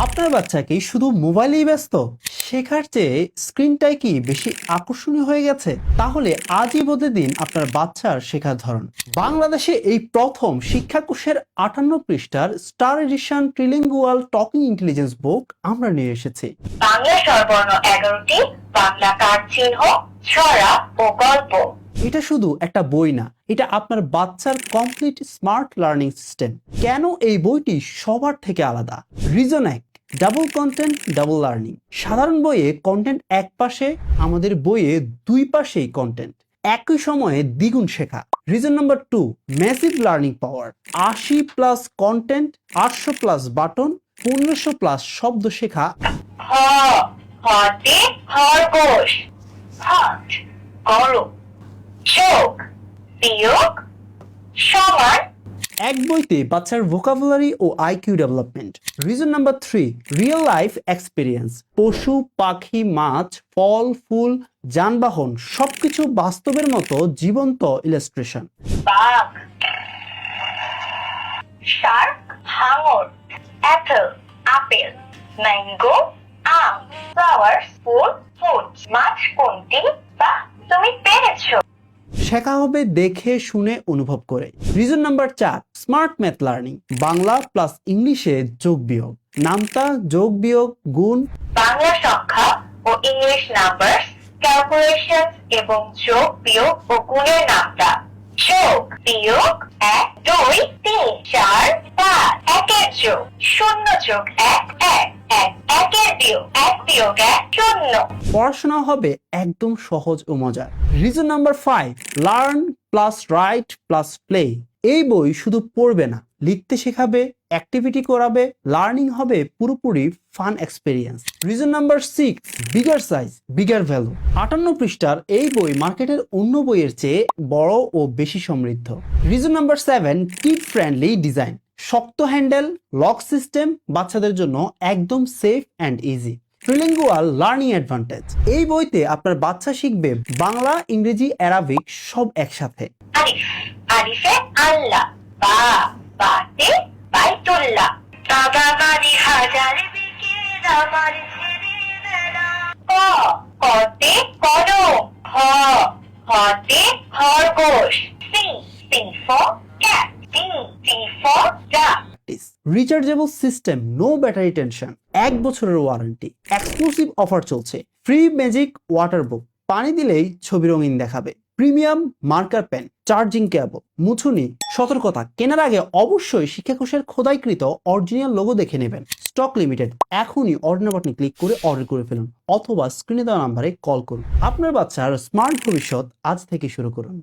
আপনার বাচ্চা কি শুধু মোবাইলেই ব্যস্ত? শেখার চেয়ে স্ক্রিনটাই কি বেশি আকর্ষণীয় হয়ে গেছে? তাহলে আজই বদলে দিন আপনার বাচ্চার শেখার ধরন। বাংলাদেশে এই প্রথম শিক্ষাকোষের 58 পৃষ্ঠার star edition trilingual talking intelligence book আমরা নিয়ে এসেছি। বাংলা স্বরবর্ণ 11টি, বাংলা কার্ড চিহ্ন, ছড়া ও গল্প। এটা শুধু একটা বই না, এটা আপনার বাচ্চার কমপ্লিট স্মার্ট লার্নিং সিস্টেম। কেন এই বইটি সবার থেকে আলাদা? Reason 1, double content double learning. সাধারণ বইয়ে কন্টেন্ট এক পাশে, আমাদের বইয়ে দুই পাশেই কন্টেন্ট, একই সময়ে দ্বিগুণ শেখা। রিজন নাম্বার 2, ম্যাসিভ লার্নিং পাওয়ার। 80+ কন্টেন্ট, 800 প্লাস বাটন, 1500 প্লাস শব্দ শেখা। হতে খরগোশ, হট গরম, চোখ বিয়োগ সমান। এক বইতে বাচ্চার ভোকাবুলারি ও IQ development. Reason number 3, real life experience. পশু, পাখি, মাছ, ফল, ফুল, যানবাহন সবকিছু বাস্তবের মতো জীবন্ত ইলাস্ট্রেশন। বাঘ, শার্ক, হাঙর, অ্যাপেল, আপেল, ম্যাঙ্গো, আম, ফ্লাওয়ার্স, ফুল, ফুড। মাছ কোনটি? বা তুমি পেরেছো। শেখা হবে দেখে শুনে অনুভব করে। Reason number 4, smart math learning. Bangla plus ইংলিশে যোগ বিয়োগ, নামতা, যোগ বিয়োগ, গুণ। বাংলা সংখ্যা ও ইংলিশ নাম্বার, ক্যালকুলেশন এবং যোগ বিয়োগ ও গুণের নামতা। যোগ বিয়োগ 1 2 3 4 5, একের যোগ 0 যোগ 1 1 1, একের বিয়োগ 1 বিয়োগ 1 0। পড়াশোনা হবে একদম সহজ ও মজার। Reason number 5, learn plus right plus play. এই বই শুধু পড়বে না, লিখতে শেখাবে, অ্যাক্টিভিটি করাবে। লার্নিং হবে পুরোপুরি fun experience. Reason number 6, bigger size bigger value. 58 পৃষ্ঠার এই বই মার্কেটের অন্য বইয়ের চেয়ে বড় ও বেশি সমৃদ্ধ। Reason number 7, kid friendly design. শক্ত হ্যান্ডেল, লক সিস্টেম, বাচ্চাদের জন্য একদম safe and easy. Trilingual learning advantage. এই বইতে আপনার বাচ্চা শিখবে বাংলা, ইংরেজি, অ্যারাবিক সব একসাথে। আলিফ, আলিফে আল্লাহ, বা, বাতে বাইতুল্লাহ। বাবা বাড়ি হাজার বিকেল আমার ছেলেবেলা। ক, কতে কলম। খ, হতে খরগোশ। C, C for cat. D, D for duck. Rechargeable system, no battery tension, 1 বছরের ওয়ারেন্টি। এক্সক্লুসিভ অফার চলছে, ফ্রি ম্যাজিক ওয়াটার বুক, পানি দিলেই ছবি রঙিন দেখাবে। Premium marker pen, charging cable, মুছুনি। সতর্কতা, কেনার আগে অবশ্যই শিক্ষাকোষের খোদাইকৃত অরিজিনাল লোগো দেখে নেবেন। Stock limited. এখনই অর্ডার বাটনে ক্লিক করে অর্ডার করে ফেলুন অথবা স্ক্রিনে দেওয়া নাম্বারে কল করুন। আপনার বাচ্চার স্মার্ট ভবিষ্যৎ আজ থেকে শুরু করুন।